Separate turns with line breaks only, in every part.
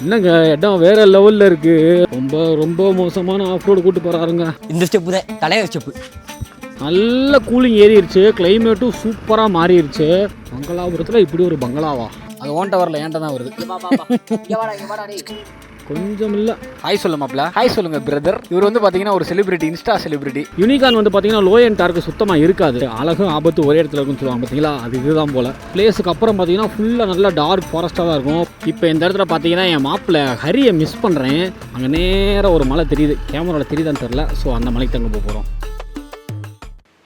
என்னங்க இடம் வேற லெவலில் இருக்குது. ரொம்ப ரொம்ப மோசமான ஆஃப் ரோடு கூட்டு போகிறாருங்க.
இந்த ஸ்டெப்பு தான் தலைவர் ஸ்டெப்பு.
நல்ல கூலிங் ஏறிடுச்சு, கிளைமேட்டும் சூப்பராக மாறிடுச்சு. மங்களாபுரத்தில் இப்படி ஒரு பங்களாவா? அது ஓன்ட்ட வரல, ஏன்ட்ட தான் வருது. கொஞ்சம் இல்லை. ஹாய் சொல்ல மாப்ள. ஹாய் சொல்லுங்க பிரதர். இவர் வந்து பார்த்தீங்கன்னா ஒரு செலிபிரிட்டி, இன்ஸ்டா செலிபிரிட்டி. யூனிகார்ன் வந்து பார்த்தீங்கன்னா லோ அண்ட் டார்க்கு சுத்தமாக இருக்காது. அழகும் ஆபத்து ஒரே இடத்துல இருக்குன்னு சொல்லுவாங்க பார்த்தீங்களா, அது இதுதான் போல். பிளேஸுக்கு அப்புறம் பார்த்தீங்கன்னா ஃபுல்லாக நல்லா டார்க் ஃபாரஸ்ட்டாக தான் இருக்கும். இப்போ இந்த இடத்துல பார்த்தீங்கன்னா என் மாப்பிள்ள ஹரியை மிஸ் பண்ணுறேன். அங்கே நேராக ஒரு மலை தெரியுது, கேமராவில் தெரியுதான்னு தெரில. ஸோ அந்த மலைக்கு தங்க போகிறோம்.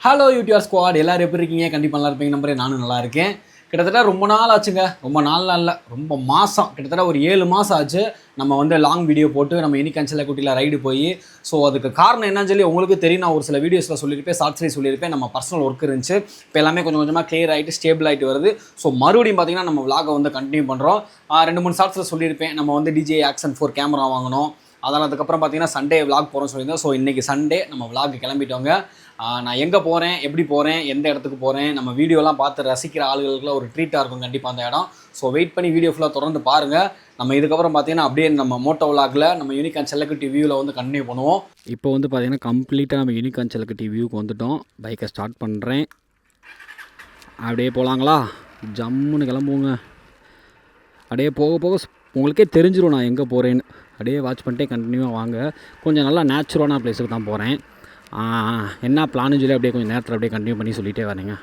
ஹலோ யூடியூப் ஸ்குவாட், எல்லோரும் எப்படி இருக்கீங்க? கண்டிப்பாக நல்லா இருப்பீங்க நம்புறேன். நானும் நல்லா இருக்கேன். கிட்டத்தட்ட ரொம்ப நாள் ஆச்சுங்க. ரொம்ப நாள் இல்லை, ரொம்ப மாதம், கிட்டத்தட்ட ஒரு 7 மாதம் ஆச்சு நம்ம வந்து லாங் வீடியோ போட்டு நம்ம யூனிகார்ன் செல்லக்குட்டியில் ரைடு போய். ஸோ அதுக்கு காரணம் என்னன்னு சொல்லி உங்களுக்கு தெரியும். நான் ஒரு சில வீடியோஸில் சொல்லியிருப்பேன், ஷார்ட்ஸ்லேயே சொல்லியிருப்பேன். நம்ம பர்சனல் ஒர்க் இருந்துச்சு. இப்போ எல்லாமே கொஞ்சம் கொஞ்சமாக கிளியர் ஆகிட்டு ஸ்டேபிள் ஆகிட்டு வருது. ஸோ மறுபடியும் பார்த்தீங்கன்னா நம்ம விலாகை வந்து கண்டினியூ பண்ணுறோம். 2-3 ஷார்ட்ஸில் சொல்லியிருப்பேன், நம்ம வந்து DJI Action 4 கேமரா வாங்கணும். அதனால் அதுக்கப்புறம் பார்த்தீங்கன்னா சண்டே விலாக் போகிறோம்னு சொல்லியிருந்தோம். ஸோ இன்றைக்கி சண்டே நம்ம விலாக் கிளம்பிட்டோங்க. நான் எங்கே போகிறேன், எப்படி போகிறேன், எந்த இடத்துக்கு போகிறேன், நம்ம வீடியோலாம் பார்த்து ரசிக்கிற ஆளுகளுக்குலாம் ஒரு ட்ரீட்டாக இருக்கும் கண்டிப்பாக அந்த இடம். ஸோ வெயிட் பண்ணி வீடியோ ஃபுல்லாக தொடர்ந்து பாருங்கள். நம்ம இதுக்கப்புறம் பார்த்தீங்கன்னா அப்படியே நம்ம மோட்டோ விலாகில் நம்ம யூனிகார்ன் செல்லக்குட்டி வியூவில் வந்து கண்டினியூ பண்ணுவோம். இப்போ வந்து பார்த்தீங்கன்னா கம்ப்ளீட்டாக நம்ம யூனிகார்ன் செல்லக்குட்டி வியூக்கு வந்துவிட்டோம். பைக்கை ஸ்டார்ட் பண்ணுறேன். அப்படியே போகலாங்களா? ஜம்முன்னு கிளம்புவோங்க. அப்படியே போக போக உங்களுக்கே தெரிஞ்சிடும் நான் எங்கே போகிறேன்னு. அப்படியே வாட்ச் பண்ணிட்டே கண்டினியூவாக வாங்க. கொஞ்சம் நல்லா நேச்சுரலான பிளேஸுக்கு தான் போகிறேன். என்ன பிளான்னு சொல்லி அப்படியே கொஞ்சம் நேரத்தில் அப்படியே கண்டினியூ பண்ணி சொல்லிகிட்டே வரேங்க.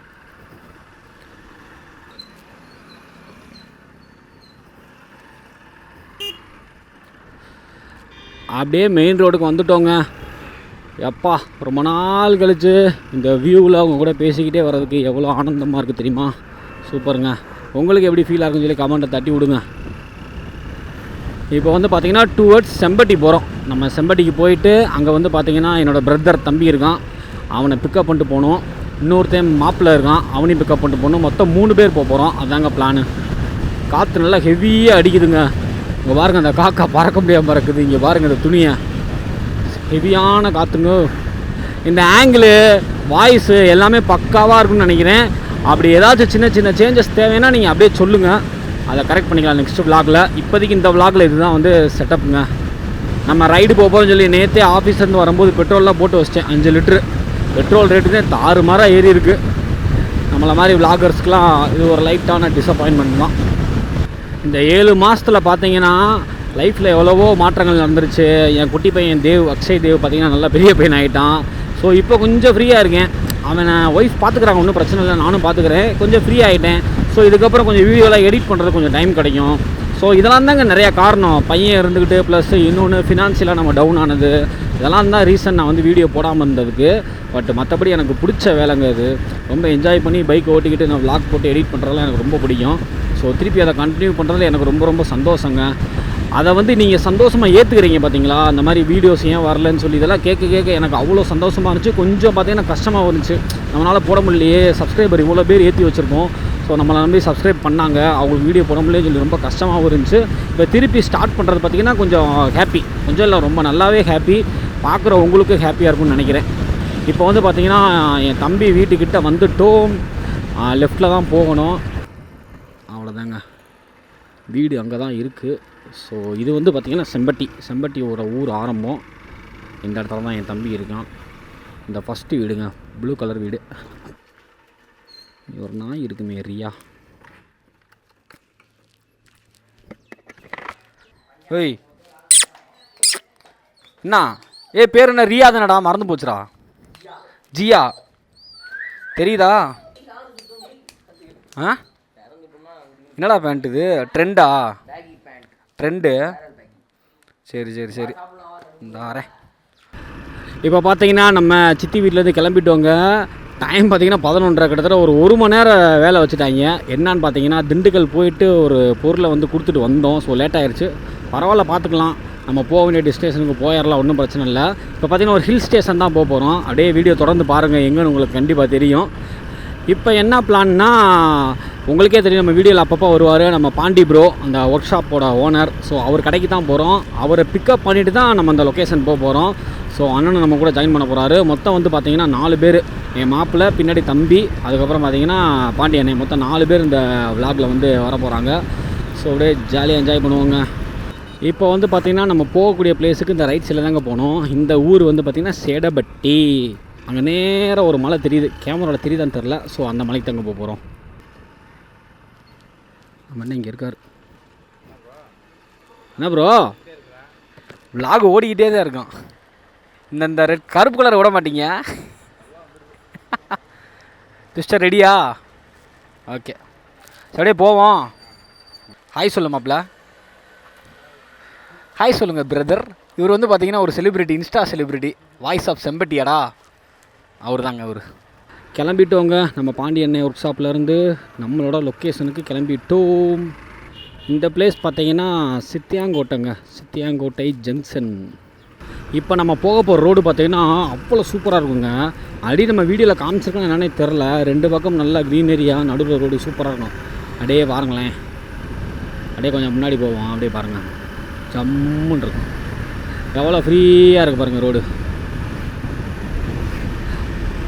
அப்படியே மெயின் ரோடுக்கு வந்துட்டோங்க. எப்பா ரொம்ப நாள் கழிச்சு இந்த வியூவில் அவங்க கூட பேசிக்கிட்டே வர்றதுக்கு எவ்வளோ ஆனந்தமாக இருக்குது தெரியுமா? சூப்பருங்க. உங்களுக்கு எப்படி ஃபீல் ஆகுன்னு சொல்லி கமெண்ட்டை தட்டி விடுங்க. இப்போ வந்து பார்த்திங்கன்னா டுவர்ட்ஸ் செம்பட்டி போகிறோம். நம்ம செம்பட்டிக்கு போயிட்டு அங்கே வந்து பார்த்திங்கன்னா என்னோடய பிரதர் தம்பி இருக்கான், அவனை பிக்கப் பண்ணிட்டு போகணும். இன்னொருத்தன் மாப்பிள்ளை இருக்கான், அவனையும் பிக்கப் பண்ணிட்டு போகணும். மொத்தம் 3 பேர் போகிறோம். அதாங்க பிளானு. காற்று நல்லா ஹெவியாக அடிக்குதுங்க. இங்கே பாருங்கள், அந்த காக்கா பறக்க முடியாமல் பறக்குது. இங்கே பாருங்கள், இந்த துணியை ஹெவியான காற்றுங்க. இந்த ஆங்கிள், வாய்ஸு எல்லாமே பக்காவாக இருக்குன்னு நினைக்கிறேன். அப்படி ஏதாச்சும் சின்ன சின்ன சேஞ்சஸ் தேவைன்னா நீங்கள் அப்படியே சொல்லுங்கள், அதை கரெக்ட் பண்ணிக்கலாம் நெக்ஸ்ட் விலாகில். இப்போதைக்கு இந்த விலாகில் இதுதான் வந்து செட்டப்புங்க. நம்ம ரைடு போகிறோம்னு சொல்லி நேற்றே ஆஃபீஸ்லேருந்து வரும்போது பெட்ரோல்லாம் போட்டு வச்சிட்டேன். 5 லிட்ரு பெட்ரோல் ரேட்டுனே தாறுமாறாக ஏறி இருக்குது. நம்மளை மாதிரி விலாகர்ஸ்க்கெலாம் இது ஒரு லைட்டான டிசப்பாயின்மெண்ட் தான். இந்த 7 மாதத்தில் பார்த்தீங்கன்னா லைஃப்பில் எவ்வளவோ மாற்றங்கள் நடந்துருச்சு. என் குட்டி பையன் அக்ஷய் தேவ் பார்த்திங்கன்னா நல்லா பெரிய பையன் ஆகிட்டான். ஸோ இப்போ கொஞ்சம் ஃப்ரீயாக இருக்கேன். அவனை ஒய்ஃப் பார்த்துக்குறாங்க, ஒன்றும் பிரச்சனை இல்லை, நானும் பார்த்துக்கிறேன். கொஞ்சம் ஃப்ரீ ஆகிட்டேன். ஸோ இதுக்கப்புறம் கொஞ்சம் வீடியோலாம் எடிட் பண்ணுறது கொஞ்சம் டைம் கிடைக்கும். ஸோ இதெல்லாம் தாங்க நிறையா காரணம். பையன் இருந்துக்கிட்டு ப்ளஸ் இன்னொன்று ஃபினான்ஷியலாக நம்ம டவுன் ஆனது, இதெல்லாம் தான் ரீசன் நான் வந்து வீடியோ போடாமல் இருந்ததுக்கு. பட் மற்றபடி எனக்கு பிடிச்ச வேலைங்க இது. ரொம்ப என்ஜாய் பண்ணி பைக் ஓட்டிக்கிட்டு நான் விலாக் போட்டு எடிட் பண்ணுறதுலாம் எனக்கு ரொம்ப பிடிக்கும். ஸோ திருப்பி அதை கண்டினியூ பண்ணுறதுல எனக்கு ரொம்ப ரொம்ப சந்தோஷங்க. அதை வந்து நீங்கள் சந்தோஷமாக ஏற்றுக்கிறீங்க பார்த்தீங்களா? அந்த மாதிரி வீடியோஸ் ஏன் வரலன்னு சொல்லி இதெல்லாம் கேட்க எனக்கு அவ்வளோ சந்தோஷமாக இருந்துச்சு. கொஞ்சம் பார்த்தீங்கன்னா கஷ்டமாக இருந்துச்சு, நம்மளால் போட முடியலையே, சப்ஸ்கிரைபர் இவ்வளோ பேர் ஏற்றி வச்சுருக்கோம். ஸோ நம்மளை நம்பி சப்ஸ்கிரைப் பண்ணாங்க, அவங்களுக்கு வீடியோ போட முடியலன்னு சொல்லி ரொம்ப கஷ்டமாகவும் இருந்துச்சு. இப்போ திருப்பி ஸ்டார்ட் பண்ணுறது பார்த்திங்கன்னா கொஞ்சம் ஹாப்பி, கொஞ்சம் இல்லை ரொம்ப நல்லாவே ஹாப்பி. பார்க்குற உங்களுக்கு ஹாப்பியாக இருக்கும்னு நினைக்கிறேன். இப்போ வந்து பார்த்திங்கன்னா என் தம்பி வீட்டுக்கிட்ட வந்துட்டோம். லெஃப்டில் தான் போகணும். அவ்வளோதாங்க, வீடு அங்கே தான் இருக்குது. ஸோ இது வந்து பார்த்திங்கன்னா செம்பட்டியோட ஊர் ஆரம்பம். இந்த இடத்துல தான் என் தம்பி இருக்கான். இந்த ஃபஸ்ட்டு வீடுங்க, ப்ளூ கலர் வீடு. ஒரு நாய் இருக்குமே, ரியா. ஏய் என்ன பேர் என்ன? ரியா தானடா, மறந்து போச்சுடா. ஜியா தெரியுதா? என்னடா பேண்ட் இது? ட்ரெண்டா? ட்ரெண்டு? சரி இந்த வரேன். இப்போ பார்த்தீங்கன்னா நம்ம சித்தி வீட்டிலேருந்து கிளம்பிட்டோங்க. டைம் பார்த்தீங்கன்னா 11:30, கிட்டத்தட்ட ஒரு 1 மணி நேரம் வேலை வச்சுட்டாங்க. என்னான்னு பார்த்தீங்கன்னா திண்டுக்கல் போயிட்டு ஒரு பொருளை வந்து கொடுத்துட்டு வந்தோம். ஸோ லேட் ஆகிடுச்சு. பரவாயில்ல, பார்த்துக்கலாம். நம்ம போக வேண்டிய டெஸ்டினேஷனுக்கு போயிடலாம், ஒன்றும் பிரச்சனை இல்லை. இப்போ பார்த்தீங்கன்னா ஒரு ஹில் ஸ்டேஷன் தான் போக போகிறோம். அப்படியே வீடியோ தொடர்ந்து பாருங்கள், எங்கன்னு உங்களுக்கு கண்டிப்பாக தெரியும். இப்போ என்ன பிளான்னா உங்களுக்கே தெரியும், நம்ம வீடியோவில் அப்பப்போ வருவார் நம்ம பாண்டி ப்ரோ, அந்த ஒர்க் ஷாப்போட ஓனர். ஸோ அவர் கடைக்கு தான் போகிறோம். அவரை பிக்கப் பண்ணிவிட்டு தான் நம்ம அந்த லொக்கேஷன் போக போகிறோம். ஸோ அண்ணனும் நம்ம கூட ஜாயின் பண்ண போகிறாரு. மொத்தம் வந்து பார்த்திங்கன்னா 4 பேர், என் மாப்பிள்ளை, பின்னாடி தம்பி, அதுக்கப்புறம் பார்த்திங்கன்னா பாண்டி அண்ணன். மொத்தம் 4 பேர் இந்த விலாகில் வந்து வர போகிறாங்க. ஸோ அப்படியே ஜாலியாக என்ஜாய் பண்ணுவோங்க. இப்போ வந்து பார்த்திங்கன்னா நம்ம போகக்கூடிய பிளேஸுக்கு இந்த ரைட் சைடில் தாங்க போனோம். இந்த ஊர் வந்து பார்த்திங்கன்னா சேடபட்டி. அங்கே நேராக ஒரு மலை தெரியுது, கேமராவில் தெரியுதான்னு தெரில. ஸோ அந்த மலைக்கு தாங்க போக போகிறோம். நம்ம என்ன இங்கே இருக்கார் என்ன ப்ரோ? விலாக் ஓடிக்கிட்டே தான் இருக்கான். இந்த ரெட் கருப்பு கலரை விட மாட்டீங்க. சிஸ்டர் ரெடியா? ஓகே அப்படியே போவோம். ஹாய் சொல்லு மாப்ள. ஹாய் சொல்லுங்கள் பிரதர். இவர் வந்து பார்த்தீங்கன்னா ஒரு celebrity, insta celebrity, voice of செம்பட்டியாடா, அவர் தாங்க அவர். கிளம்பிட்டோங்க. நம்ம பாண்டியண்ணே ஒர்க் ஷாப்லேருந்து நம்மளோட லொக்கேஷனுக்கு கிளம்பிட்டோம். இந்த பிளேஸ் பார்த்தீங்கன்னா சித்தியாங்கோட்டைங்க, சித்தியாங்கோட்டை ஜங்ஷன். இப்போ நம்ம போக போகிற ரோடு பார்த்தீங்கன்னா அவ்வளோ சூப்பராக இருக்குங்க. ஆல்ரெடி நம்ம வீடியோவில் காமிச்சிருக்கோன்னு என்னன்னே தெரில. 2 பக்கம் நல்லா க்ரீனரியாக, நடுவில் ரோடு சூப்பராக இருக்கும். அப்படியே பாருங்களேன், அப்படியே கொஞ்சம் முன்னாடி போவோம். அப்படியே பாருங்கள், ஜம்முன்னு இருக்கும். எவ்வளோ ஃப்ரீயாக இருக்குது பாருங்கள் ரோடு.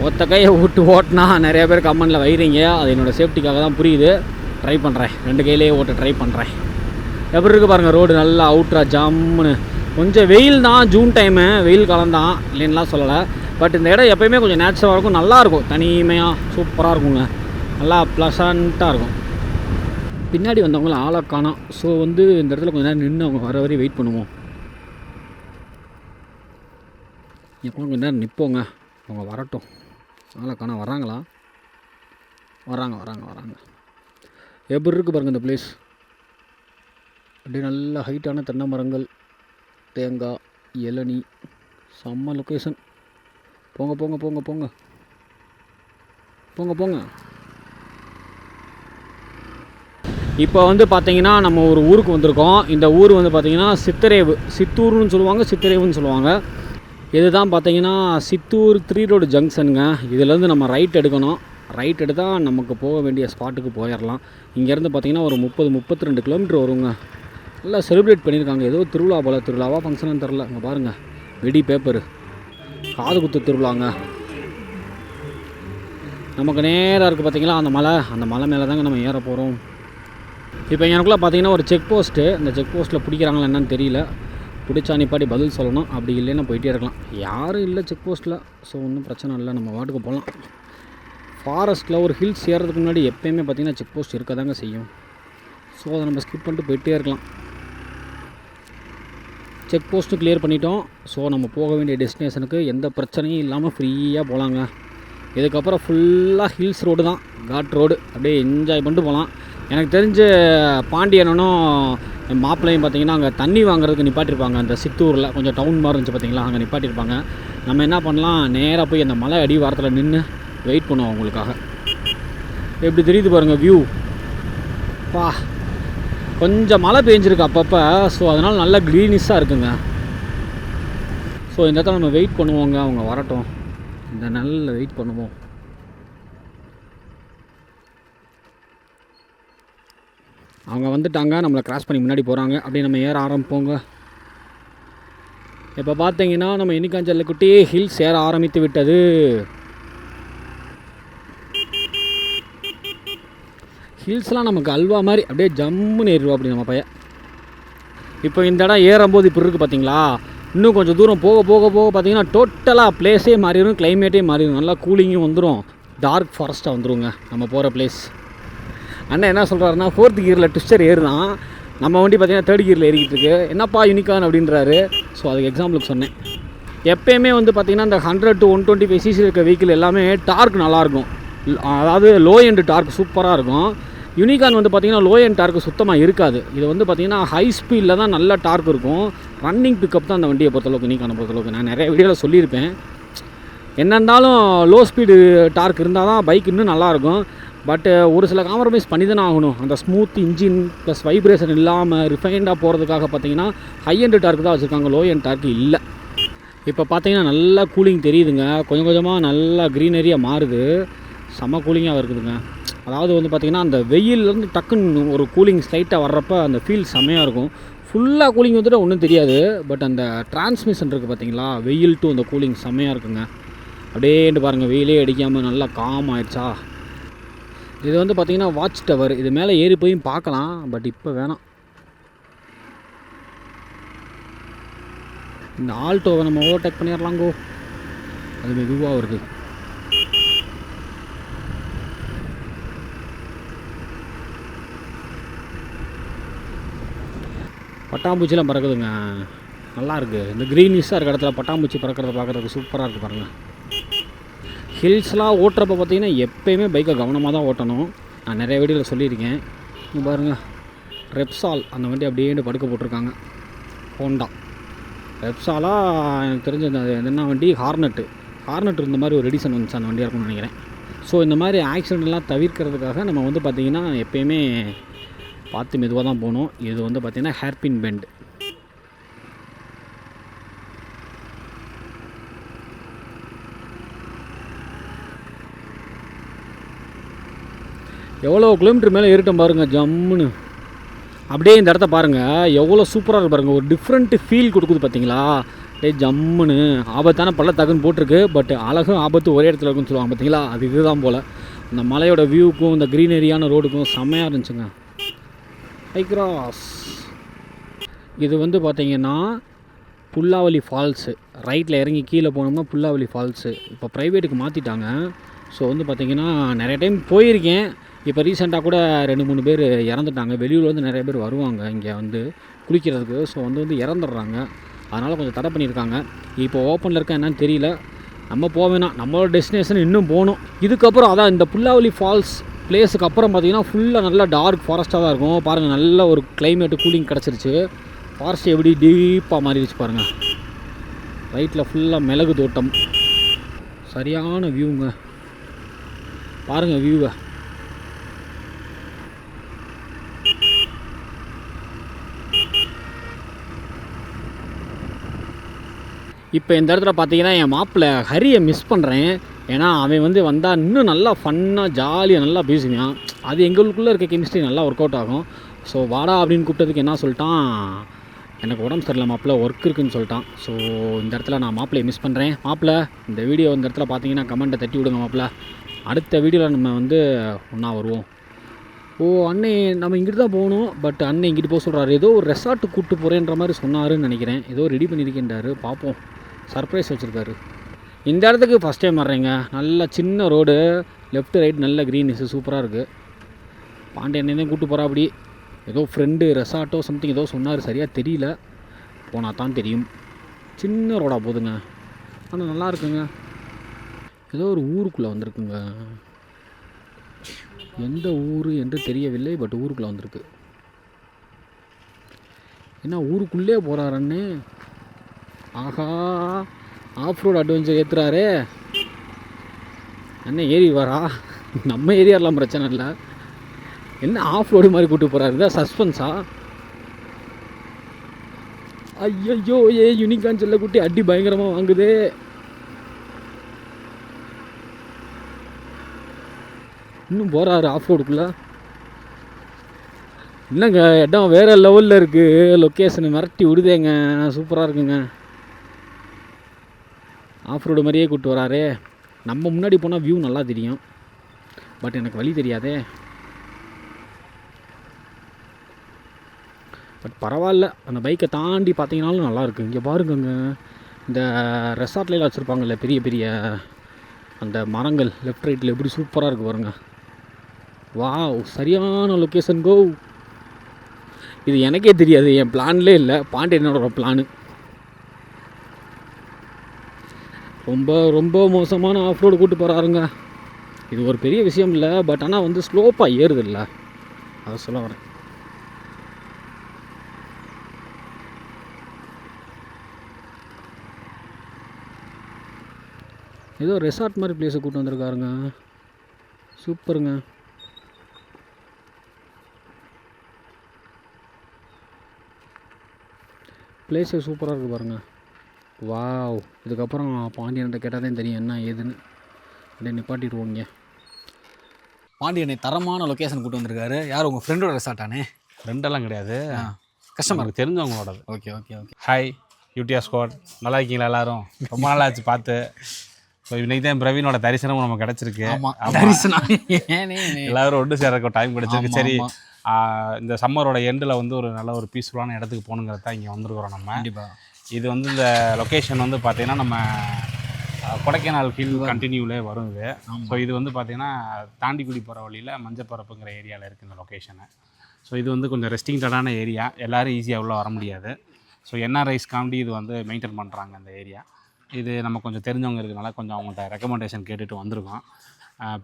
ஒத்த கையை விட்டு ஓட்டினா நிறைய பேர் கமெண்டில் வைறீங்க. அது என்னோடய சேஃப்டிக்காக தான், புரியுது. ட்ரை பண்ணுறேன், 2 கையிலேயே ஓட்ட ட்ரை பண்ணுறேன். எப்படி இருக்குது பாருங்கள் ரோடு, நல்லா அவுட்ரா ஜம்முன்னு. கொஞ்சம் வெயில் தான், ஜூன் டைமு, வெயில் காலம் தான், இல்லைன்னுலாம் சொல்லலை. பட் இந்த இடம் எப்போயுமே கொஞ்சம் நேச்சுரலாக இருக்கும், நல்லாயிருக்கும், தனிமையாக சூப்பராக இருக்குங்க, நல்லா ப்ளசண்ட்டாக இருக்கும். பின்னாடி வந்தவங்களும் ஆளை காணோம். ஸோ வந்து இந்த இடத்துல கொஞ்சம் நேரம் நின்று அவங்க வர வரையும் வெயிட் பண்ணுவோம். எப்போ கொஞ்சம் நேரம் நிற்போங்க, அவங்க வரட்டும். ஆளை காணோம். வராங்களா? வராங்க வராங்க வராங்க. எப்படி இருக்குது பாருங்கள் இந்த பிளேஸ். அப்படியே நல்ல ஹைட்டான தென்னை மரங்கள், தேங்காய், இளநீ, செம்ம லொக்கேஷன். போங்க போங்க போங்க போங்க போங்க போங்க. இப்போ வந்து பார்த்திங்கன்னா நம்ம ஒரு ஊருக்கு வந்திருக்கோம். இந்த ஊர் வந்து பார்த்திங்கன்னா சித்தரேவு, சித்தூர்னு சொல்லுவாங்க, சித்தரேவுன்னு சொல்லுவாங்க. இதுதான் பார்த்திங்கன்னா சித்தூர் 3 ரோடு ஜங்ஷனுங்க. இதிலேருந்து நம்ம ரைட் எடுக்கணும். ரைட் எடுத்தால் நமக்கு போக வேண்டிய ஸ்பாட்டுக்கு போயிடலாம். இங்கேருந்து பார்த்திங்கன்னா ஒரு 30-32 கிலோமீட்டர் வருங்க. நல்லா செலிப்ரேட் பண்ணியிருக்காங்க. ஏதோ திருவிழா போல், திருவிழாவா ஃபங்க்ஷனான்னு தெரில. இங்கே பாருங்கள், வெடி பேப்பரு, காது குத்து திருவிழாங்க. நமக்கு நேராக இருக்குது பார்த்திங்களா அந்த மலை. அந்த மலை மேலே தாங்க நம்ம ஏற போகிறோம். இப்போ எனக்குள்ளே பார்த்திங்கன்னா ஒரு செக் போஸ்ட்டு. இந்த செக் போஸ்ட்டில் பிடிக்கிறாங்களா என்னன்னு தெரியல. பிடிச்சா நிப்பாட்டி பதில் சொல்லணும், அப்படி இல்லைன்னா போயிட்டே இருக்கலாம். யாரும் இல்லை செக் போஸ்ட்டில். ஸோ ஒன்றும் பிரச்சனை இல்லை, நம்ம வாட்டுக்கு போகலாம். ஃபாரஸ்ட்டில் ஒரு ஹில்ஸ் ஏறதுக்கு முன்னாடி எப்போயுமே பார்த்திங்கன்னா செக் போஸ்ட் இருக்க தாங்க செய்யும். ஸோ அதை நம்ம ஸ்கிப் பண்ணிட்டு போயிட்டே இருக்கலாம். செக் போஸ்ட்டு கிளியர் பண்ணிட்டோம். ஸோ நம்ம போக வேண்டிய டெஸ்டினேஷனுக்கு எந்த பிரச்சனையும் இல்லாமல் ஃப்ரீயாக போகலாங்க. இதுக்கப்புறம் ஃபுல்லாக ஹில்ஸ் ரோடு தான், காட் ரோடு. அப்படியே என்ஜாய் பண்ணிட்டு போகலாம். எனக்கு தெரிஞ்ச பாண்டியனும் மாப்பிள்ளையும் பார்த்திங்கன்னா அங்கே தண்ணி வாங்குறதுக்கு நிப்பாட்டியிருப்பாங்க. அந்த சித்தூரில் கொஞ்சம் டவுன் மாதிரி இருந்துச்சு பார்த்திங்களா, அங்கே நிப்பாட்டியிருப்பாங்க. நம்ம என்ன பண்ணலாம், நேராக போய் அந்த மலை அடிவாரத்தில் நின்று வெயிட் பண்ணுவோம் அவங்களுக்காக. எப்படி தெரியுது பாருங்கள் வியூ. பா, கொஞ்சம் மழை பெஞ்சிருக்கு அப்பப்போ. ஸோ அதனால் நல்லா க்ரீனிஷாக இருக்குங்க. ஸோ இந்த இடத்துல நம்ம வெயிட் பண்ணுவோங்க, அவங்க வரட்டும். இந்த நல்ல வெயிட் பண்ணுவோம். அவங்க வந்துட்டாங்க, நம்மளை கிராஸ் பண்ணி முன்னாடி போகிறாங்க. அப்படியே நம்ம ஏற ஆரம்பிப்போங்க. இப்போ பார்த்தீங்கன்னா நம்ம இனிக்காஞ்சல்குட்டி ஹில்ஸ் ஏற ஆரம்பித்து விட்டது. ஹில்ஸ்லாம் நமக்கு அல்வா மாதிரி அப்படியே ஜம்முன்னு ஏறுவோம் அப்படி நம்ம பையன். இப்போ இந்த இடம் ஏறும்போது இப்படி இருக்குது பார்த்தீங்களா. இன்னும் கொஞ்சம் தூரம் போக போக போக பார்த்தீங்கன்னா டோட்டலாக பிளேஸே மாறிடும், கிளைமேட்டே மாறிடும். நல்லா கூலிங்கும் வந்துடும், டார்க் ஃபாரஸ்ட்டாக வந்துடுங்க நம்ம போகிற பிளேஸ். அண்ணன் என்ன சொல்கிறாருன்னா 4th கியரில் ட்விஸ்டர் ஏறுதான், நம்ம வண்டி பார்த்திங்கன்னா 3rd கியரில் ஏறிக்கிட்டு இருக்கு. என்னப்பா யூனிகான் அப்படின்றாரு. ஸோ அதுக்கு எக்ஸாம்பிளுக்கு சொன்னேன். எப்போயுமே வந்து பார்த்திங்கன்னா இந்த 100 to 125 cc இருக்க வெஹிக்கிள் எல்லாமே டார்க் நல்லாயிருக்கும். அதாவது லோ எண்ட் டார்க் சூப்பராக இருக்கும். யூனிகான் வந்து பார்த்திங்கன்னா லோ எண்ட் டார்க்கு சுத்தமாக இருக்காது. இது வந்து பார்த்திங்கன்னா ஹை ஸ்பீடில் தான் நல்ல டார்க் இருக்கும். ரன்னிங் பிக்கப் தான் அந்த வண்டியை பொறுத்தளவுக்கு, யூனிகானை பொறுத்தளவுக்கு. நான் நிறைய வீடியோவில் சொல்லியிருப்பேன். என்ன இருந்தாலும் லோ ஸ்பீடு டார்க் இருந்தால் தான் பைக் இன்னும் நல்லாயிருக்கும். பட் ஒரு சில காம்ப்ரமைஸ் பண்ணி தானே ஆகணும். அந்த ஸ்மூத் இன்ஜின் ப்ளஸ் வைப்ரேஷன் இல்லாமல் ரிஃபைண்டாக போகிறதுக்காக பார்த்திங்கன்னா ஹை எண்ட் டார்க் தான் வச்சுருக்காங்க, லோ எண்ட் டார்க் இல்லை. இப்போ பார்த்திங்கன்னா நல்லா கூலிங் தெரியுதுங்க. கொஞ்சம் கொஞ்சமாக நல்லா க்ரீனரியாக மாறுது, செம்ம கூலிங்காக இருக்குதுங்க. அதாவது வந்து பார்த்திங்கன்னா அந்த வெயிலேருந்து டக்குன்னு ஒரு கூலிங் ஸ்லைட்டாக வர்றப்ப அந்த ஃபீல் செம்மையாக இருக்கும். ஃபுல்லாக கூலிங் வந்துட்டு ஒன்றும் தெரியாது. பட் அந்த டிரான்ஸ்மிஷன் இருக்குது பார்த்திங்களா, வெயில் டு அந்த கூலிங் செம்மையாக இருக்குங்க. அப்படியேட்டு பாருங்கள், வெயிலே அடிக்காமல் நல்லா காம் ஆகிடுச்சா. இது வந்து பார்த்திங்கன்னா வாட்ச் டவர். இது மேலே ஏறி போய் பார்க்கலாம், பட் இப்போ வேணாம். இந்த ஆல்டோவை நம்ம ஓவர்டேக் பண்ணிடலாங்கோ. அது மெதுவாக வருது. பட்டாம்பூச்சிலாம் பறக்குதுங்க, நல்லா இருக்குது. இந்த க்ரீனிஷாக இருக்க இடத்துல பட்டாம்பூச்சி பறக்கிறத பார்க்குறதுக்கு சூப்பராக இருக்குது பாருங்கள். ஹில்ஸ்லாம் ஓட்டுறப்ப பார்த்தீங்கன்னா எப்போயுமே பைக்கை கவனமாக தான் ஓட்டணும். நான் நிறைய வீடியோவில் சொல்லியிருக்கேன். இங்கே பாருங்கள், ரெப்சால் அந்த வண்டி அப்படியே படுக்க போட்டிருக்காங்க. ஹோண்டா ரெப்சாலாக எனக்கு தெரிஞ்ச என்ன வண்டி, ஹார்னெட் இந்த மாதிரி ஒரு எடிஷன் வந்துச்சு, அந்த வண்டியாக இருக்கும்னு நினைக்கிறேன். ஸோ இந்த மாதிரி ஆக்சிடெண்ட்லாம் தவிர்க்கிறதுக்காக நம்ம வந்து பார்த்திங்கன்னா எப்போயுமே பார்த்து மெதுவாக தான் போகணும். இது வந்து பார்த்திங்கன்னா ஹேர்பின் பெண்ட். எவ்வளோ கிலோமீட்டர் மேலே ஏறிட்டோம் பாருங்கள் ஜம்முன்னு. அப்படியே இந்த இடத்த பாருங்கள் எவ்வளோ சூப்பராக இருக்குது பாருங்கள். ஒரு டிஃப்ரெண்ட்டு ஃபீல் கொடுக்குது பார்த்தீங்களா? அப்படியே ஜம்முன்னு. ஆபத்தான பள்ளத்தாக்குன்னு போட்டிருக்கு, பட் அழகும் ஆபத்து ஒரே இடத்துல இருக்குன்னு சொல்லுவாங்க பார்த்தீங்களா? அது இதுதான் போல். இந்த மலையோட வியூவுக்கும் இந்த க்ரீனரியான ரோடுக்கும் செம்மையாக இருந்துச்சுங்க. ஹைக்ராஸ் இது வந்து பார்த்திங்கன்னா புல்லாவலி ஃபால்ஸு. ரைட்டில் இறங்கி கீழே போனோம்னா புல்லாவலி ஃபால்ஸு. இப்போ ப்ரைவேட்டுக்கு மாற்றிட்டாங்க. ஸோ வந்து பார்த்திங்கன்னா நிறைய டைம் போயிருக்கேன். இப்போ ரீசெண்டாக கூட 2-3 பேர் இறந்துட்டாங்க. வெளியூர் வந்து நிறைய பேர் வருவாங்க இங்கே வந்து குளிக்கிறதுக்கு. ஸோ வந்து இறந்துடுறாங்க. அதனால் கொஞ்சம் தடை பண்ணியிருக்காங்க. இப்போ ஓப்பனில் இருக்க என்னன்னு தெரியல. நம்ம போவேனா, நம்மளோட டெஸ்டினேஷன் இன்னும் போகணும். இதுக்கப்புறம் அதான் இந்த புல்லாவலி ஃபால்ஸ் பிளேஸுக்கு அப்புறம் பார்த்திங்கன்னா ஃபுல்லாக நல்லா டார்க் ஃபாரஸ்ட்டாக தான் இருக்கும். பாருங்கள், நல்ல ஒரு கிளைமேட்டு கூலிங் கிடச்சிருச்சு. ஃபாரஸ்ட் எப்படி டீப்பாக மாறிடுச்சு பாருங்கள். ரைட்டில் ஃபுல்லாக மிளகு தோட்டம். சரியான வியூங்க, பாருங்கள் வியூவை. இப்போ இந்த இடத்துல பார்த்தீங்கன்னா என் மாப்பிள்ளை ஹரியை மிஸ் பண்ணுறேன். ஏன்னா அவன் வந்து வந்தால் இன்னும் நல்லா ஃபன்னாக ஜாலியாக நல்லா பேசுவான். அது எங்களுக்குள்ளே இருக்க கெமிஸ்ட்ரி நல்லா ஒர்க் அவுட் ஆகும். ஸோ வாடா அப்படின்னு கூப்பிட்டதுக்கு என்ன சொல்லிட்டான், எனக்கு உடம்பு சரியில்லை மாப்பிள்ளை, ஒர்க் இருக்குதுன்னு சொல்லிட்டான். ஸோ இந்த இடத்துல நான் மாப்பிள்ளையை மிஸ் பண்ணுறேன். மாப்பிள்ளை இந்த வீடியோ இந்த இடத்துல பார்த்தீங்கன்னா கமெண்ட்டை தட்டி விடுங்க மாப்பிள்ளை. அடுத்த வீடியோவில் நம்ம வந்து ஒன்றா வருவோம். ஓ அண்ணே, நம்ம இங்கிட்டு தான் போகணும், பட் அண்ணன் இங்கிட்டு போக சொல்கிறாரு. ஏதோ ஒரு ரெசார்ட்டுக்கு கூப்பிட்டு போகிறேன்ற மாதிரி சொன்னாருன்னு நினைக்கிறேன். ஏதோ ரெடி பண்ணியிருக்கின்றாரு, பார்ப்போம். சர்ப்ரைஸ் வச்சுருக்காரு. இந்த இடத்துக்கு ஃபஸ்ட் டைம் வர்றேங்க. நல்ல சின்ன ரோடு, லெஃப்ட் ரைட் நல்ல க்ரீனிஸு, சூப்பராக இருக்குது. பாண்டியண்ணே தான் கூப்பிட்டு போகிறா. அப்படி ஏதோ ஃப்ரெண்டு ரெசார்ட்டோ சம்திங் ஏதோ சொன்னார், சரியாக தெரியல. போனால் தான் தெரியும். சின்ன ரோடாக போதுங்க, ஆனால் நல்லா இருக்குங்க. ஏதோ ஒரு ஊருக்குள்ளே வந்திருக்குங்க. எந்த ஊர் என்று தெரியவில்லை, பட் ஊருக்குள்ளே வந்திருக்கு. என்ன ஊருக்குள்ளே போகிறாரண்ணே? ஆஹா, ஆஃப் ரோடு அட்வென்ச்சர் ஏற்றுறாரே அண்ணே. ஏறி வரா, நம்ம ஏரியாலாம் பிரச்சனை இல்லை. என்ன ஆஃப் ரோடு மாதிரி கூப்பிட்டு போகிறாரு? இதான் சஸ்பென்ஸா? ஐயோ, யூனிகான் செல்ல குட்டி அடி பயங்கரமாக வாங்குது. இன்னும் போகிறாரு ஆஃப் ரோடுக்குள்ளே. என்னங்க இடம் வேறு லெவலில் இருக்குது. லொக்கேஷனை மிரட்டி விடுதேங்க, சூப்பராக இருக்குங்க. ஆஃப் ரோடு மாதிரியே கூப்பிட்டு வராரு. நம்ம முன்னாடி போனால் வியூ நல்லா தெரியும், பட் எனக்கு வழி தெரியாதே. பட் பரவாயில்ல, அந்த பைக்கை தாண்டி பார்த்தீங்கன்னாலும் நல்லாயிருக்கு. இங்கே பாருங்கங்க, இந்த ரெசார்ட்லாம் வச்சுருப்பாங்கல்ல பெரிய பெரிய அந்த மரங்கள், லெஃப்ட் ரைட்டில் எப்படி சூப்பராக இருக்குது பாருங்கள். வாவ், சரியான லொக்கேஷன் கோ. இது எனக்கே தெரியாது, என் பிளான்லே இல்லை, பாண்டியனோட பிளானு. ரொம்ப ரொம்ப மோசமான ஆஃப் ரோடு கூப்பிட்டு போகிறாருங்க. இது ஒரு பெரிய விஷயம் இல்லை, பட் ஆனால் வந்து ஸ்லோப்பாக ஏறுது இல்லை, அதை சொல்ல வரேன். ஏதோ ரெசார்ட் மாதிரி பிளேஸை கூப்பிட்டு வந்திருக்காருங்க, சூப்பருங்க. பிளேஸே சூப்பராக இருக்குது பாருங்கள். வாவ், இதுக்கப்புறம் பாண்டியன்கிட்ட கேட்டால் தான் தெரியும் என்ன ஏதுன்னு. அப்படியே நிப்பாட்டிடுவோங்க. பாண்டியனை தரமான லொக்கேஷன் கூப்பிட்டு வந்திருக்காரு. யார் உங்கள் ஃப்ரெண்டோட ரெசார்ட்டானே?
ஃப்ரெண்டெல்லாம் கிடையாது,
கஸ்டமர்
தெரிஞ்சவங்களோடது.
Okay okay okay.
Hi UDR squad, நல்லா இருக்கீங்களா எல்லாரும்? ரொம்ப நாள் ஆச்சு பார்த்து. ஸோ இன்றைக்கி தான் பிரவீனோட தரிசனமும் நமக்கு கிடச்சிருக்கு. எல்லோரும் ஒன்று சேர்றதுக்கு டைம் கிடச்சிருக்கு. சரி, இந்த சம்மரோட எண்டில் வந்து ஒரு நல்ல ஒரு பீஸ்ஃபுல்லான இடத்துக்கு போகணுங்கிறது தான் இங்கே வந்திருக்கிறோம் நம்ம.
கண்டிப்பாக.
இது வந்து இந்த லொக்கேஷன் வந்து பார்த்தீங்கன்னா நம்ம கொடைக்கானல் ஹில் கண்டினியூலே வரும் இது. ஸோ இது வந்து பார்த்தீங்கன்னா தாண்டிக்குடி போகிற வழியில் மஞ்சப்பரப்புங்கிற ஏரியாவில் இருக்குது இந்த லொக்கேஷனு. ஸோ இது வந்து கொஞ்சம் ரெஸ்ட்ரிக்டடான ஏரியா, எல்லோரும் ஈஸியாக உள்ளே வர முடியாது. ஸோ என்ஆர்ஐஸ் காண்டி இது வந்து மெயின்டைன் பண்ணுறாங்க இந்த ஏரியா. இது நம்ம கொஞ்சம் தெரிஞ்சவங்க இருக்கனால கொஞ்சம் அவங்கள்ட்ட ரெக்கமெண்டேஷன் கேட்டுட்டு வந்திருக்கோம்.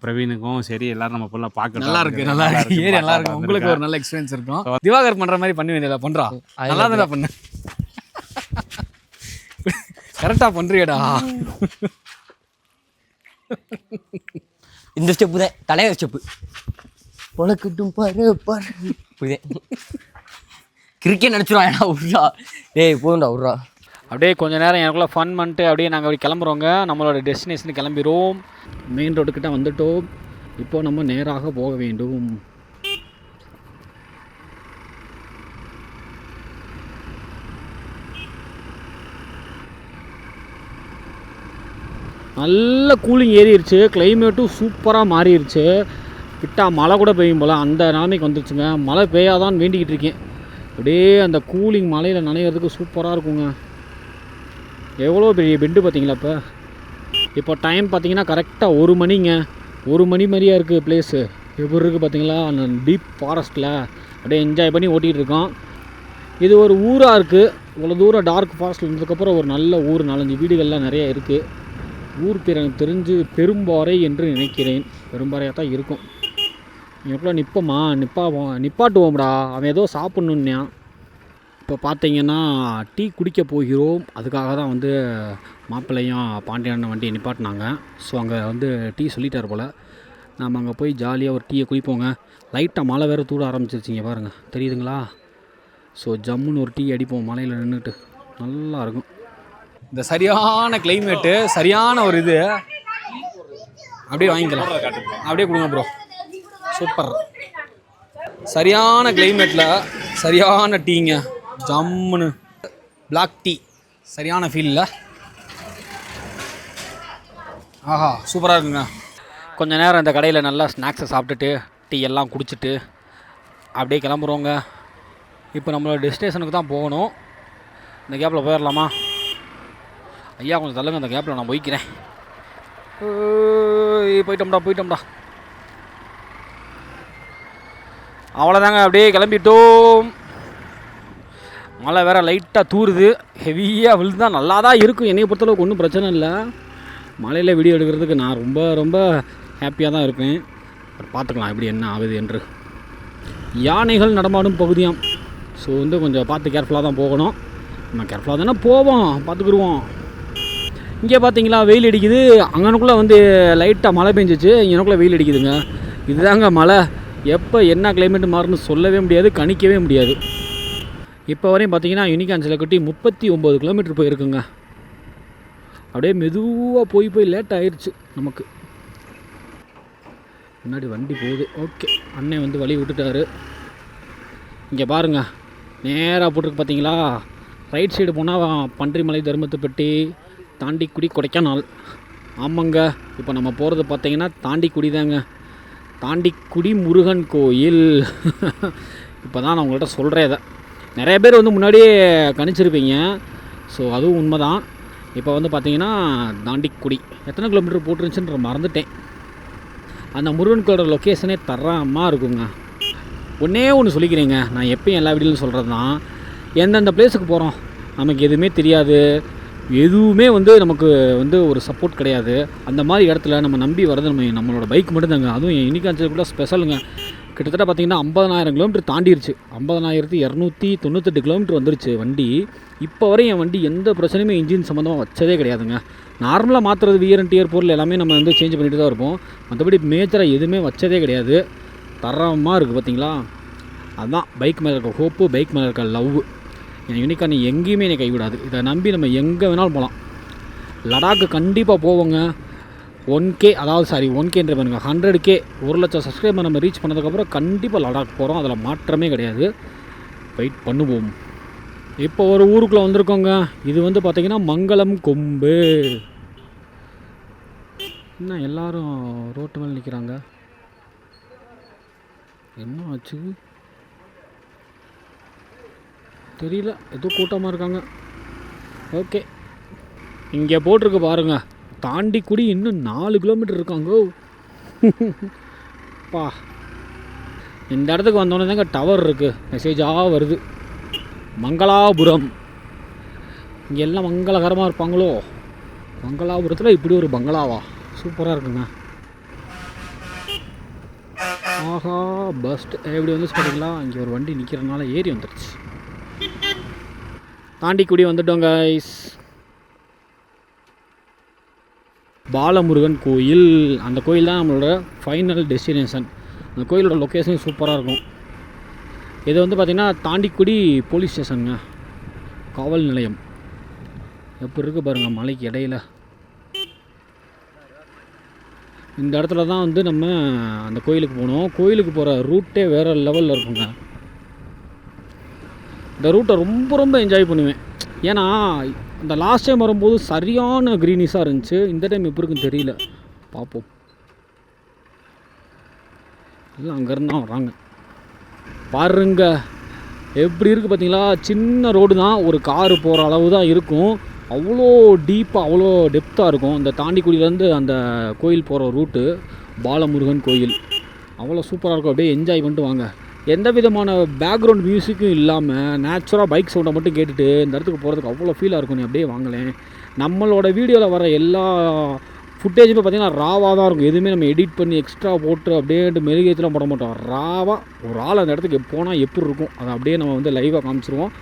பிரவீனுக்கும் சரி எல்லாரும் நம்ம ஃபுல்லாக பார்க்க
நல்லா இருக்கு ஏரியா நல்லா இருக்கு. உங்களுக்கு ஒரு நல்ல எக்ஸ்பீரியன்ஸ் இருக்கும். திவாகர் பண்ணுற மாதிரி பண்ணி வேண்டியதா பண்ணுறா, நல்லா தான் பண்ணு, கரெக்டாக பண்ணுறியடா.
இந்த ஸ்டெப்பு தான் தலைவர் ஸ்டெப்பு. பொழக்கட்டும் பாரு பாரு புரியுதே. கிரிக்கெட் நினச்சிருவான் விட்றா. டேய் போதும்டா விட்றா.
அப்படியே கொஞ்சம் நேரம் எனக்குள்ளே ஃபன் பண்ணிட்டு அப்படியே நாங்கள் அப்படி கிளம்புறோங்க. நம்மளோட டெஸ்டினேஷன் கிளம்பிடுவோம். மெயின் ரோடுக்கிட்ட வந்துட்டோம். இப்போது நம்ம நேராக போக வேண்டும். நல்ல கூலிங் ஏறிடுச்சு, கிளைமேட்டும் சூப்பராக மாறிடுச்சு. விட்டா மழை கூட பெய்யும் போல் அந்த நிலைமைக்கு வந்துருச்சுங்க. மழை பெய்யாதான்னு வேண்டிக்கிட்டு இருக்கேன். அப்படியே அந்த கூலிங் மலையில் நனைகிறதுக்கு சூப்பராக இருக்குங்க. எவ்வளோ பெரிய பெண்டு பார்த்தீங்களா? இப்போ டைம் பார்த்தீங்கன்னா கரெக்டாக 1 மணிங்க. 1 மணி மாதிரியாக இருக்குது பிளேஸு. எப்படி இருக்குது பார்த்தீங்களா? அந்த டீப் ஃபாரஸ்ட்டில் அப்படியே என்ஜாய் பண்ணி ஓட்டிகிட்டு இருக்கோம். இது ஒரு ஊராக இருக்குது. இவ்வளோ தூரம் டார்க் ஃபாரஸ்ட்டில் இருந்ததுக்கப்புறம் ஒரு நல்ல ஊர், 4-5 வீடுகள்லாம் நிறையா இருக்குது. ஊர் பேர் எனக்கு தெரிஞ்சு பெரும்பாறை என்று நினைக்கிறேன். பெரும்பாறையாக தான் இருக்கும். எனக்குள்ள நிப்பாட்டுவோம்டா. அவன் ஏதோ சாப்பிட்ணுன்னான். இப்போ பார்த்தீங்கன்னா டீ குடிக்க போகிறோம். அதுக்காக தான் வந்து மாப்பிள்ளையும் பாண்டியன் வண்டியை நிப்பாட்டினாங்க. ஸோ அங்கே வந்து டீ சொல்லிட்டார் போல். நாம் அங்கே போய் ஜாலியாக ஒரு டீயை குடிப்போங்க. லைட்டாக மழை வேறு தூட ஆரம்பிச்சிருச்சிங்க பாருங்கள், தெரியுதுங்களா? ஸோ ஜம்முன்னு ஒரு டீ அடிப்போம் மலையில் நின்றுட்டு. நல்லாயிருக்கும். இந்த சரியான கிளைமேட்டு, சரியான ஒரு இது. அப்படியே வாங்கிக்கலாம், அப்படியே கொடுங்க ப்ரோ. சூப்பர். சரியான கிளைமேட்டில் சரியான டீங்க, ஜம்முன்னு பிளாக் டீ. சரியான ஃபீலில் ஆஹா சூப்பராக இருக்குங்க. கொஞ்சம் நேரம் இந்த கடையில் நல்லா ஸ்நாக்ஸை சாப்பிட்டுட்டு டீ எல்லாம் குடிச்சிட்டு அப்படியே கிளம்புறோங்க. இப்போ நம்மளோட டெஸ்டினேஷனுக்கு தான் போகணும். இந்த கேப்பில் போயிடலாமா? ஐயா கொஞ்சம் தள்ளுங்க, அந்த கேப்பில் நான் போய்க்கிறேன். போயிட்டோம்டா. அவ்வளோதாங்க, அப்படியே கிளம்பிட்டோம். மழை வேறு லைட்டாக தூருது, ஹெவியாக விழுதுதான் நல்லா தான் இருக்கும். என்னையை பொறுத்தளவுக்கு ஒன்றும் பிரச்சனை இல்லை. மழையில் வீடியோ எடுக்கிறதுக்கு நான் ரொம்ப ரொம்ப ஹாப்பியாக தான் இருப்பேன். பார்த்துக்கலாம் எப்படி என்ன ஆகுது என்று. யானைகள் நடமாடும் பகுதியாம். ஸோ வந்து கொஞ்சம் பார்த்து கேர்ஃபுல்லாக தான் போகணும். நம்ம கேர்ஃபுல்லாக தானே போவோம், பார்த்துக்குருவோம். இங்கே பார்த்தீங்களா வெயில் அடிக்குது. அங்கனுக்குள்ளே வந்து லைட்டாக மழை பெஞ்சிச்சு, எனக்குள்ளே வெயில் அடிக்குதுங்க. இதுதாங்க மழை. எப்போ என்ன கிளைமேட் மாறுன்னு சொல்லவே முடியாது, கணிக்கவே முடியாது. இப்போ வரையும் பார்த்தீங்கன்னா யூனிகான் கட்டி 39 கிலோமீட்டர் போயிருக்குங்க. அப்படியே மெதுவாக போய் லேட் ஆயிடுச்சு நமக்கு. முன்னாடி வண்டி போகுது. ஓகே, அண்ணன் வந்து வழி விட்டுட்டாரு. இங்கே பாருங்கள், நேராக போட்டிருக்கு பார்த்தீங்களா? ரைட் சைடு போனால் பன்றிமலை, தருமத்துப்பட்டி, தாண்டிக்குடி, கொடைக்கானல். ஆமாங்க, இப்போ நம்ம போகிறது பார்த்தீங்கன்னா தாண்டிக்குடி தாங்க. தாண்டிக்குடி முருகன் கோயில். இப்போ தான் நான் உங்கள்கிட்ட சொல்கிறேன். இதை நிறைய பேர் வந்து முன்னாடியே கணிச்சிருப்பீங்க. ஸோ அதுவும் உண்மை தான். இப்போ வந்து பார்த்தீங்கன்னா தாண்டிக்குடி எத்தனை கிலோமீட்டர் போட்டுருந்துச்சுன்ற மறந்துட்டேன். அந்த முருகன் கோயிலோட லொக்கேஷனே தரமாக இருக்குங்க. ஒன்றே ஒன்று சொல்லிக்கிறேங்க, நான் எப்பயும் எல்லா வீடியோலையும் சொல்கிறது தான், எந்தெந்த பிளேஸுக்கு போகிறோம் நமக்கு எதுவுமே தெரியாது, எதுவுமே வந்து நமக்கு வந்து ஒரு சப்போர்ட் கிடையாது. அந்த மாதிரி இடத்துல நம்ம நம்பி வர்றது நம்மளோட பைக் மட்டும்தாங்க. அதுவும் என் யூனிகான் கூட ஸ்பெஷலுங்க. கிட்டத்தட்ட பார்த்திங்கன்னா 50,000 கிலோமீட்டர் தாண்டிடுச்சு. 50,298 கிலோமீட்டர் வந்துருச்சு வண்டி. இப்போ வரை என் வண்டி எந்த பிரச்சனையுமே இன்ஜின் சம்மந்தமாக வச்சதே கிடையாதுங்க. நார்மலாக மாற்றுறது வியர் அண்ட் டியர் பொருள் எல்லாமே நம்ம வந்து சேஞ்ச் பண்ணிட்டு தான் இருப்போம். மற்றபடி மேஜராக எதுவுமே வச்சதே கிடையாது. தரமாக இருக்குது பார்த்தீங்களா? அதுதான் பைக் மேலே இருக்க ஹோப்பு, பைக் மேலே இருக்க லவ். என் யூனிகான் எங்கேயுமே என்னை கைவிடாது. இதை நம்பி நம்ம எங்கே வேணாலும் போகலாம். லடாக்கு கண்டிப்பாக போவோங்க. 1K, அதாவது 1Kன்ற பாருங்க, 100K, 1,00,000 சப்ஸ்கிரைபர் நம்ம ரீச் பண்ணதுக்கப்புறம் கண்டிப்பாக லடாக் போகிறோம். அதில் மாற்றமே கிடையாது. வெயிட் பண்ணுவோம். இப்போ ஒரு ஊருக்குள்ளே வந்திருக்கோங்க. இது வந்து பார்த்திங்கன்னா மங்களம் கொம்பு. என்ன எல்லோரும் ரோட்டு மேலே நிற்கிறாங்க, என்ன ஆச்சு தெரியல. ஏதோ கூட்டமாக இருக்காங்க. ஓகே, இங்கே போட்டிருக்கு பாருங்க, தாண்டிக்குடி இன்னும் 4 கிலோமீட்டர் இருக்காங்கோ. பா, இந்த இடத்துக்கு வந்தோடனே தாங்க டவர் இருக்குது, மெசேஜாக வருது. மங்களாபுரம், இங்கே எல்லாம் மங்களகரமாக இருப்பாங்களோ. மங்களாபுரத்தில் இப்படி ஒரு பங்களாவா, சூப்பராக இருக்குங்க. ஆஹா, பஸ்ட் எப்படி வந்துச்சு பார்த்தீங்களா? இங்கே ஒரு வண்டி நிற்கிறதுனால ஏறி வந்துடுச்சு. தாண்டிக்குடி வந்துட்டோம் கைஸ். பாலமுருகன் கோயில், அந்த கோயில் தான் நம்மளோட ஃபைனல் டெஸ்டினேஷன். அந்த கோயிலோட லொக்கேஷன் சூப்பராக இருக்கும். இது வந்து பார்த்திங்கன்னா தாண்டிக்குடி போலீஸ் ஸ்டேஷனுங்க, காவல் நிலையம். எப்படி இருக்குது பாருங்கள், மலைக்கு இடையில. இந்த இடத்துல தான் வந்து நம்ம அந்த கோயிலுக்கு போனோம். கோயிலுக்கு போகிற ரூட்டே வேறு லெவலில் இருக்குங்க. இந்த ரூட்டை ரொம்ப ரொம்ப என்ஜாய் பண்ணுவேன். ஏன்னா இந்த லாஸ்ட் டைம் வரும்போது சரியான க்ரீனிஷாக இருந்துச்சு. இந்த டைம் எப்படி இருக்குன்னு தெரியல, பார்ப்போம். எல்லாம் அங்கேருந்து தான் வராங்க பாருங்க. எப்படி இருக்குது பார்த்தீங்களா? சின்ன ரோடு தான், ஒரு காரு போகிற அளவு தான் இருக்கும். அவ்வளோ டீப்பாக, அவ்வளோ டெப்த்தாக இருக்கும். இந்த தாண்டிக்குடியிலேருந்து அந்த கோயில் போகிற ரூட்டு, பாலமுருகன் கோயில், அவ்வளோ சூப்பராக இருக்கும். அப்படியே என்ஜாய் பண்ணிட்டு வாங்க. எந்த விதமான பேக்ரவுண்ட் மியூசிக்கும் இல்லாமல் நேச்சுரலாக பைக் சவுண்டை மட்டும் கேட்டுட்டு இந்த இடத்துக்கு போகிறதுக்கு அவ்வளோ ஃபீலாக இருக்கும். நீ அப்படியே வாங்கலேன். நம்மளோட வீடியோவில் வர எல்லா ஃபுட்டேஜுமே பார்த்திங்கன்னா ராவாக தான் இருக்கும். எதுவுமே நம்ம எடிட் பண்ணி எக்ஸ்ட்ரா போட்டு அப்படியே மெருகேற்றலாம் போட மாட்டோம். ராவாக ஒரு ஆள் அந்த இடத்துக்கு போனால் எப்படி இருக்கும் அதை அப்படியே நம்ம வந்து லைவாக காமிச்சிருவோம்.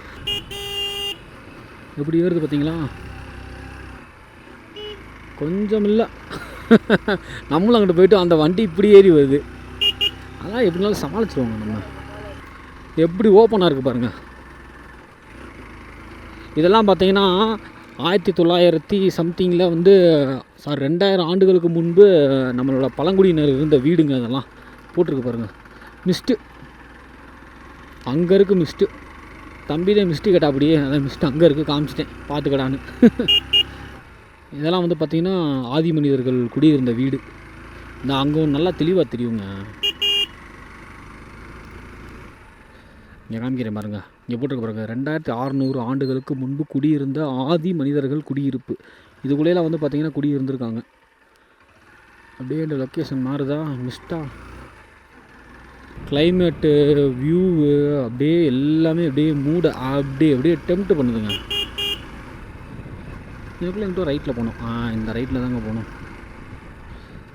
எப்படி ஏறுது பார்த்தீங்களா? கொஞ்சம் இல்லை, நம்மளும் அங்கிட்டு போயிட்டு அந்த வண்டி இப்படி ஏறி வருது. அதெல்லாம் எப்படினாலும் சமாளிச்சிருவாங்க. நம்ம எப்படி ஓப்பனாக இருக்குது பாருங்கள். இதெல்லாம் பார்த்தீங்கன்னா 1900 சம்திங்கில் வந்து 2000 ஆண்டுகளுக்கு முன்பு நம்மளோட பழங்குடியினர் இருந்த வீடுங்க. அதெல்லாம் போட்டிருக்கு பாருங்கள். மிஸ்ட்டு அங்கே இருக்குது, மிஸ்ட்டு தம்பிதான் மிஸ்ட்டு கேட்டா அப்படியே. அதான் மிஸ்ட்டு அங்கே இருக்குது, காமிச்சிட்டேன் பார்த்துக்கடான்னு. இதெல்லாம் வந்து பார்த்திங்கன்னா ஆதி மனிதர்கள் குடியிருந்த வீடு. இந்த அங்கே நல்லா தெளிவாக தெரியுங்க. இங்கே காமிக்கிறேன் பாருங்கள், இங்கே போட்டிருக்க பாருங்க, 2600 ஆண்டுகளுக்கு முன்பு குடியிருந்த ஆதி மனிதர்கள் குடியிருப்பு. இதுக்குள்ளேலாம் வந்து பார்த்திங்கன்னா குடியிருந்துருக்காங்க. அப்படியே இந்த லொக்கேஷன் மாறுதா, மிஸ்டா, கிளைமேட்டு, வியூவு, அப்படியே எல்லாமே அப்படியே மூட அப்படியே அப்படியே டெம்ப்ட் பண்ணுதுங்க. இதுக்குள்ளே எங்கிட்ட ரைட்டில் போனோம். இந்த ரைட்டில் தாங்க போகணும்.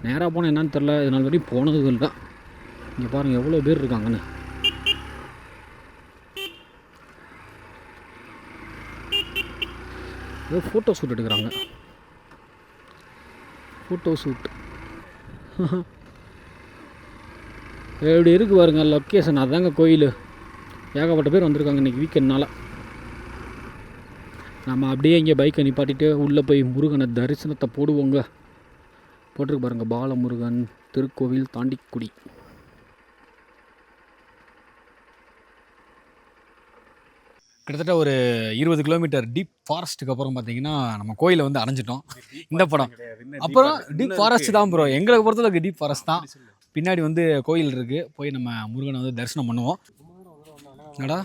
நேராக போனால் என்னன்னு தெரில, இதனால் வரையும் போனது இல்லை. இங்கே பாருங்கள் எவ்வளோ பேர் இருக்காங்கன்னு. ஏதோ ஃபோட்டோ ஷூட் எடுக்கிறாங்க, ஃபோட்டோ ஷூட். எப்படி இருக்குது பாருங்க லொக்கேஷன். அதுதாங்க கோயில். ஏகப்பட்ட பேர் வந்திருக்காங்க இன்றைக்கி வீக்கெண்ட்னால. நம்ம அப்படியே இங்கே பைக்கை நிப்பாட்டிட்டு உள்ளே போய் முருகனை தரிசனத்தை போடுவோங்க. போட்டிருக்கு பாருங்கள், பாலமுருகன் திருக்கோவில் தாண்டிக்குடி. கிட்டத்தட்ட ஒரு 20 கிலோமீட்டர் டீப் ஃபாரஸ்ட்டுக்கு அப்புறம் பார்த்தீங்கன்னா நம்ம கோயிலை வந்து அடைஞ்சிட்டோம். இந்த படம் அப்புறம் டீப் ஃபாரஸ்ட் தான் ப்ரோ. எங்களுக்கு பொறுத்தளவுக்கு டீப் ஃபாரஸ்ட் தான். பின்னாடி வந்து கோயில் இருக்குது, போய் நம்ம முருகனை வந்து தரிசனம் பண்ணுவோம். என்னடா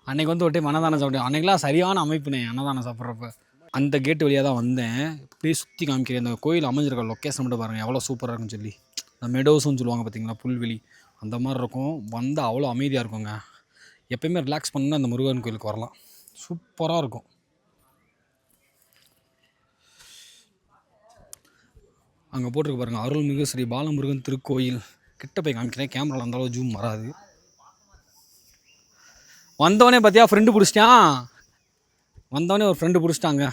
அன்றைக்கி வந்து ஒரு டைம் அன்னதானம் சாப்பிட்டேன். அன்றைக்கெலாம் சரியான அமைப்புனே அன்னதானம் சாப்பிட்றப்ப. அந்த கேட்டு வழியாக தான் வந்தேன். இப்படியே சுற்றி காமிக்கிறேன். அந்த கோயில் அமைஞ்சிருக்க லொக்கேஷன் மட்டும் பாருங்கள் எவ்வளோ சூப்பராக இருக்குன்னு சொல்லி. இந்த மெடோஸ்ன்னு சொல்லுவாங்க பார்த்தீங்களா, புல்வெளி அந்த மாதிரி இருக்கும். வந்தால் அவ்வளோ அமைதியாக இருக்குங்க. எப்போயுமே ரிலாக்ஸ் பண்ணால் அந்த முருகன் கோயிலுக்கு வரலாம், சூப்பராக இருக்கும். அங்கே போட்டிருக்கு பாருங்கள், அருள்மிகு ஸ்ரீ பாலமுருகன் திருக்கோயில். கிட்ட போய் காமிக்கிறேன், கேமராவில் அந்தளவு ஜூம் வராது. வந்தவனே பார்த்தியா ஃப்ரெண்டு பிடிச்சிட்டான். வந்தவனே ஒரு ஃப்ரெண்டு பிடிச்சிட்டாங்க.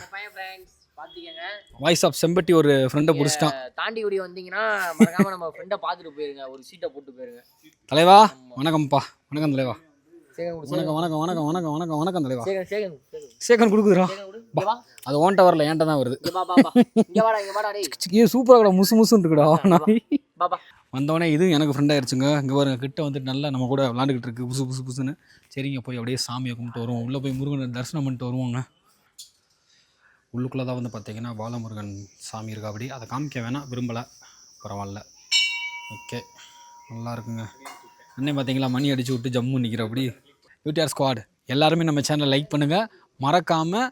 வாய்ஸ் ஆஃப் செம்பட்டி ஒரு ஃப்ரெண்டை பிடிச்சிட்டான்.
தாண்டிக்குடி வந்தீங்கன்னா மறக்காம நம்ம ஃப்ரெண்டை பார்த்துட்டு போயிருங்க, ஒரு சீட்டை போட்டு போயிருங்க.
தலைவா வணக்கம்ப்பா. வணக்கம் தலைவா. வணக்கம் வணக்கம் வணக்கம் வணக்கம் வணக்கம் வணக்கம் தலைவா. சேகன் கொடுக்குதுரா. அது ஓன்ட்ட வரல, ஏன்ட்ட தான் வருது. சூப்பராக கூட முசு முசுன்னு இருக்குடா. வந்தவொடனே இது எனக்கு ஃப்ரெண்ட் ஆயிடுச்சுங்க. இங்கே பாருங்க, கிட்ட வந்துட்டு நல்லா நம்ம கூட விளாண்டுக்கிட்டு இருக்கு புசு புசு புசுன்னு. சரிங்க, போய் அப்படியே சாமியை கும்பிட்டு வருவோம். உள்ளே போய் முருகனை தரிசனம் பண்ணிட்டு வருவோங்க. உள்ளுக்குள்ளே தான் வந்து பார்த்தீங்கன்னா பாலமுருகன் சாமி இருக்கா. அப்படி அதை காமிக்க வேணாம், விரும்பலை, பரவாயில்ல. ஓகே, நல்லா இருக்குங்க. அண்ணே பார்த்தீங்களா மணி அடிச்சு விட்டு ஜம்மு நிற்கிற. அப்படி யூடிஆர் ஸ்குவாட் எல்லாருமே நம்ம சேனலை லைக் பண்ணுங்கள், மறக்காமல்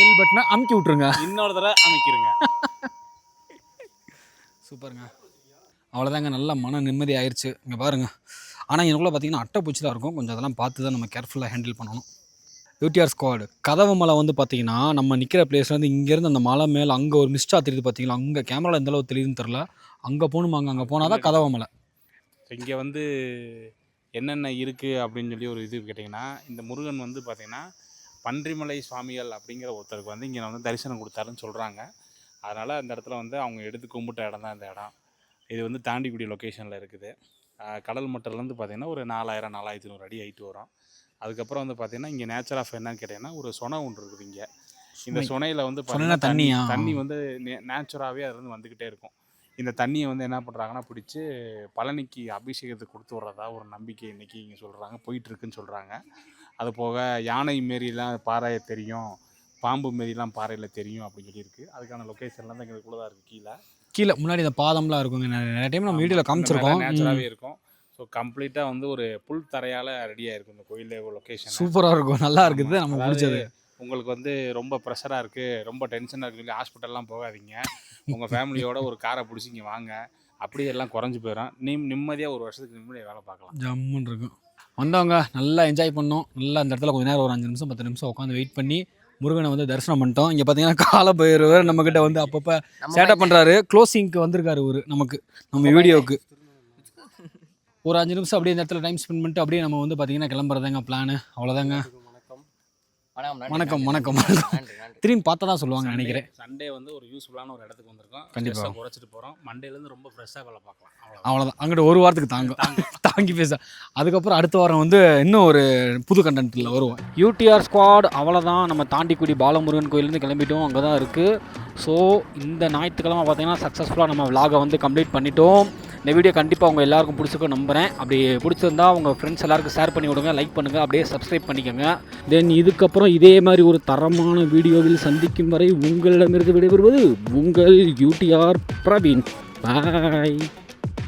பெல் பட்டனை அமுக்கி விட்ருங்க.
இன்னொரு தடவை அமைக்கிருங்க.
சூப்பருங்க. அவ்வளோதாங்க, நல்ல மன நிம்மதி ஆயிடுச்சு. இங்கே பாருங்கள். ஆனால் எனக்குள்ளே பார்த்தீங்கன்னா அட்டைப்பூச்சி தான் இருக்கும். கொஞ்சம் அதெல்லாம் பார்த்து தான் நம்ம கேர்ஃபுல்லாக ஹேண்டில் பண்ணணும். யூடிஆர் ஸ்குவாடு கதவு மலை வந்து பார்த்தீங்கன்னா நம்ம நிற்கிற பிளேஸ்லேருந்து இங்கேருந்து அந்த மலை மேலே அங்கே ஒரு மிஸ்டா தெரியுது பார்த்தீங்களா, அங்கே கேமராவில் எந்தளவு தெரியுதுன்னு தெரில. அங்கே போகணுமாங்க, அங்கே போனால் தான் கதவு மலை.
இங்கே வந்து என்னென்ன இருக்குது அப்படின்னு சொல்லி ஒரு இது கேட்டிங்கன்னா, இந்த முருகன் வந்து பார்த்திங்கன்னா பன்றிமலை சுவாமிகள் அப்படிங்கிற ஒருத்தருக்கு வந்து இங்கே வந்து தரிசனம் கொடுத்தாருன்னு சொல்கிறாங்க. அதனால் அந்த இடத்துல வந்து அவங்க எடுத்து கும்பிட்ட இடம் தான் இந்த இடம். இது வந்து தாண்டிக்குடி லொக்கேஷனில் இருக்குது. கடல் மட்டத்துலேருந்து பார்த்திங்கன்னா ஒரு 4000-4500 அடி ஹைட்டு வரும். அதுக்கப்புறம் வந்து பார்த்திங்கன்னா இங்கே நேச்சர் ஆஃப் என்னன்னு கேட்டிங்கன்னா ஒரு சொனை ஒன்று இருக்குது இங்கே. இந்த சொனையில் வந்து பார்த்திங்கன்னா தண்ணி வந்து நேச்சுராகவே அதுலேருந்து வந்துக்கிட்டே இருக்கும். இந்த தண்ணியை வந்து என்ன பண்ணுறாங்கன்னா பிடிச்சி பழனிக்கு அபிஷேகத்துக்கு கொடுத்து விட்றதா ஒரு நம்பிக்கை இன்றைக்கி இங்கே சொல்கிறாங்க, போயிட்டுருக்குன்னு சொல்கிறாங்க. அது போக யானை மாரிலாம் பாறை தெரியும், பாம்பு மாரிலாம் பாறையில் தெரியும் அப்படின்னு சொல்லியிருக்கு. அதுக்கான லொக்கேஷன்லாம் தான் எங்களுக்குள்ள தான் இருக்குது. கீழே
முன்னாடி இந்த பாதம்லாம் இருக்குங்க, நிறைய டைம் நம்ம வீடியோவில் காமிச்சிருக்கோம்.
நேச்சுராகவே இருக்கும். ஸோ கம்ப்ளீட்டாக வந்து ஒரு புல் தரையால் ரெடியாக இருக்கும் இந்த கோயில் லொக்கேஷன்.
சூப்பராக இருக்கும், நல்லா இருக்குது. நம்ம பிடிச்சது.
உங்களுக்கு வந்து ரொம்ப ப்ரெஷராக இருக்குது, ரொம்ப டென்ஷனாக இருக்குது சொல்லி ஹாஸ்பிட்டல்லாம் போகாதீங்க. உங்கள் ஃபேமிலியோட ஒரு காரை பிடிச்சி இங்கே வாங்க, அப்படியே எல்லாம் குறைஞ்சி போயிடும். நிம்மதியாக ஒரு வருஷத்துக்கு நிம்மதியாக வேலை பார்க்கலாம்.
ஜம்முன்னு இருக்கும். வந்தவங்க நல்லா என்ஜாய் பண்ணோம். நல்லா அந்த இடத்துல கொஞ்சம் நேரம் ஒரு 5 நிமிஷம் 10 நிமிஷம் உட்காந்து வெயிட் பண்ணி முருகனை வந்து தரிசனம் பண்ணிட்டோம். இங்கே பார்த்தீங்கன்னா காலபைரவர் நம்மக்கிட்ட வந்து அப்பப்போ சேட்டை பண்ணுறாரு. க்ளோசிங்க்கு வந்திருக்காரு ஒரு நம்ம வீடியோவுக்கு. ஒரு 5 நிமிஷம் அப்படியே இந்த இடத்துல டைம் ஸ்பெண்ட் பண்ணிட்டு அப்படியே நம்ம வந்து பார்த்தீங்கன்னா கிளம்புறதாங்க பிளானு. அவ்வளோதாங்க. வணக்கம் வணக்கம் வணக்கம். திரும்பி பார்த்தா தான் சொல்லுவாங்க நினைக்கிறேன்.
சண்டே வந்து ஒரு யூஸ்ஃபுல்லான ஒரு இடத்துக்கு வந்திருக்கோம்.
கண்டிப்பாக
குறைச்சிட்டு போகிறோம். மண்டேலேருந்து ரொம்ப ஃப்ரெஷ்ஷாக வேலை பார்க்கலாம்.
அவ்வளோதான். அங்கிட்ட ஒரு வாரத்துக்கு தாங்கி பேச. அதுக்கப்புறம் அடுத்த வாரம் வந்து இன்னும் ஒரு புது கண்டென்ட்டில் வருவோம். யூடிஆர் ஸ்குவாட் அவ்வளோதான். நம்ம தாண்டிக்குடி பாலமுருகன் கோயிலேருந்து கிளம்பிட்டோம். அங்கே தான் இருக்குது. ஸோ இந்த ஞாயிற்றுக்கிழமை பார்த்தீங்கன்னா சக்ஸஸ்ஃபுல்லாக நம்ம விலாகை வந்து கம்ப்ளீட் பண்ணிட்டோம். இந்த வீடியோ கண்டிப்பாக உங்கள் எல்லாருக்கும் பிடிச்சிருக்கும் நம்புகிறேன். அப்படி பிடிச்சிருந்தா உங்கள் ஃப்ரெண்ட்ஸ் எல்லாருக்கும் ஷேர் பண்ணி விடுங்க, லைக் பண்ணுங்கள், அப்படியே சப்ஸ்கிரைப் பண்ணிக்கோங்க. தென் இதுக்கப்புறம் இதே மாதிரி ஒரு தரமான வீடியோவில் சந்திக்கும் வரை உங்களிடமிருந்து விடைபெறுவது உங்கள் யூடிஆர் பிரவீன். பாய்.